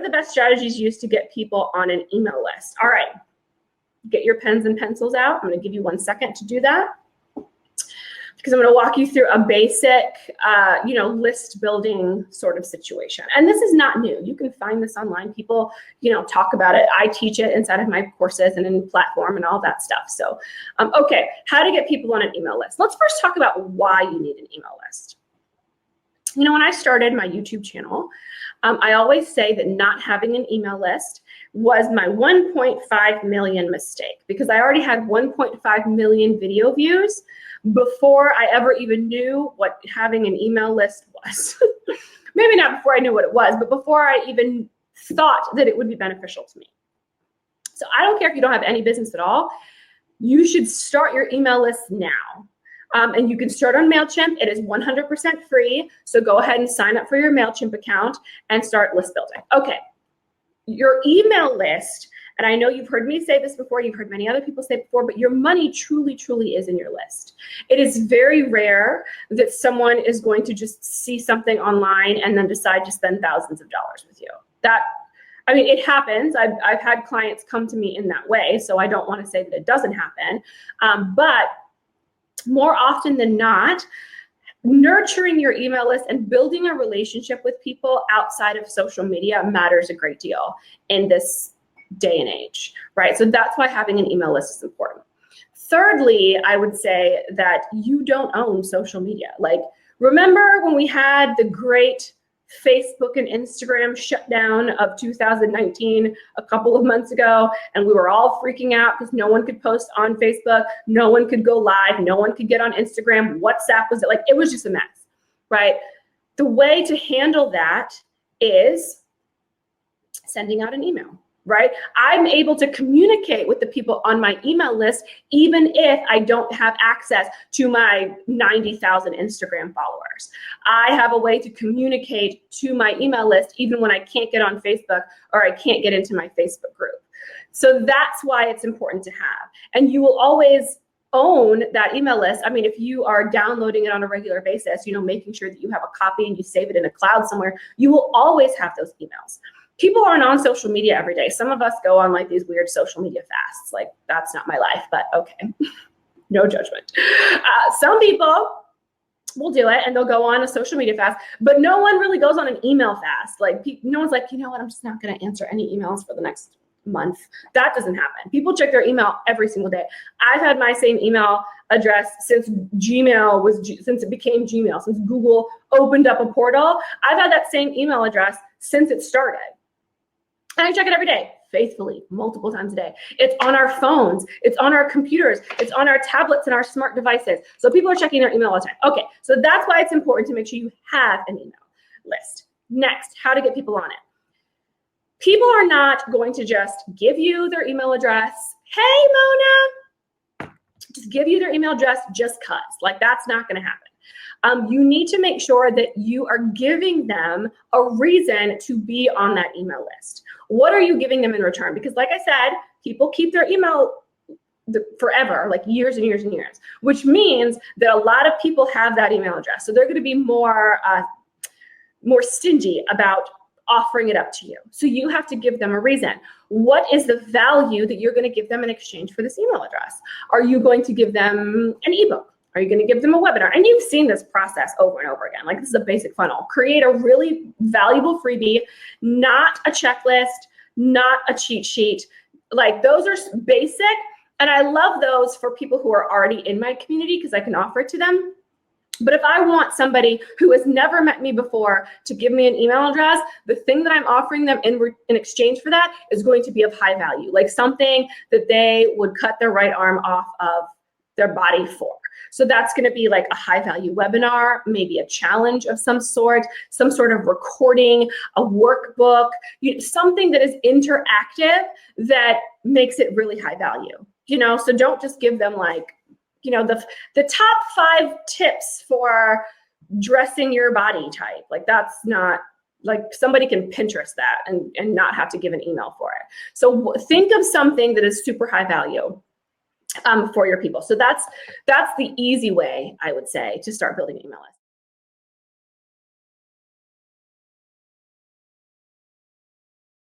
are the best strategies used to get people on an email list? All right, get your pens and pencils out. I'm going to give you 1 second to do that, because I'm going to walk you through a basic, list building sort of situation. And this is not new. You can find this online. People, talk about it. I teach it inside of my courses and in platform and all that stuff. So, okay, how to get people on an email list. Let's first talk about why you need an email list. When I started my YouTube channel, I always say that not having an email list was my 1.5 million mistake, because I already had 1.5 million video views before I ever even knew what having an email list was. Maybe not before I knew what it was, but before I even thought that it would be beneficial to me. So I don't care if you don't have any business at all, you should start your email list now. And you can start on MailChimp. It is 100% free. So go ahead and sign up for your MailChimp account and start list building. Okay, your email list, and I know you've heard me say this before, you've heard many other people say it before, but your money truly, truly is in your list. It is very rare that someone is going to just see something online and then decide to spend thousands of dollars with you. It happens. I've had clients come to me in that way, so I don't want to say that it doesn't happen. But more often than not, nurturing your email list and building a relationship with people outside of social media matters a great deal in this day and age, right? So that's why having an email list is important. Thirdly, I would say that you don't own social media. Like, remember when we had the great Facebook and Instagram shutdown of 2019 a couple of months ago, and we were all freaking out because no one could post on Facebook, no one could go live, no one could get on Instagram, WhatsApp was like, it was just a mess, right? The way to handle that is sending out an email, right? I'm able to communicate with the people on my email list, even if I don't have access to my 90,000 Instagram followers. I have a way to communicate to my email list, even when I can't get on Facebook or I can't get into my Facebook group. So that's why it's important to have. And you will always own that email list. If you are downloading it on a regular basis, making sure that you have a copy and you save it in a cloud somewhere, you will always have those emails. People aren't on social media every day. Some of us go on like these weird social media fasts. Like, that's not my life, but okay, no judgment. Some people will do it and they'll go on a social media fast, but no one really goes on an email fast. Like, no one's like, you know what, I'm just not going to answer any emails for the next month. That doesn't happen. People check their email every single day. I've had my same email address since since it became Gmail, since Google opened up a portal. I've had that same email address since it started. And I check it every day, faithfully, multiple times a day. It's on our phones. It's on our computers. It's on our tablets and our smart devices. So people are checking their email all the time. Okay, so that's why it's important to make sure you have an email list. Next, how to get people on it. People are not going to just give you their email address. Hey, Mona, just give you their email address just because. Like, that's not going to happen. You need to make sure that you are giving them a reason to be on that email list. What are you giving them in return? Because like I said, people keep their email forever, like years and years and years, which means that a lot of people have that email address. So they're going to be more stingy about offering it up to you. So you have to give them a reason. What is the value that you're going to give them in exchange for this email address? Are you going to give them an ebook? Are you going to give them a webinar? And you've seen this process over and over again. Like, this is a basic funnel. Create a really valuable freebie, not a checklist, not a cheat sheet. Like, those are basic. And I love those for people who are already in my community because I can offer it to them. But if I want somebody who has never met me before to give me an email address, the thing that I'm offering them in exchange for that is going to be of high value, like something that they would cut their right arm off of their body for. So that's going to be like a high value webinar, maybe a challenge of some sort of recording, a workbook, something that is interactive that makes it really high value. So don't just give them like, the top 5 tips for dressing your body type. Like, that's not, like, somebody can Pinterest that and not have to give an email for it. So think of something that is super high value for your people. So that's the easy way, I would say, to start building an email list.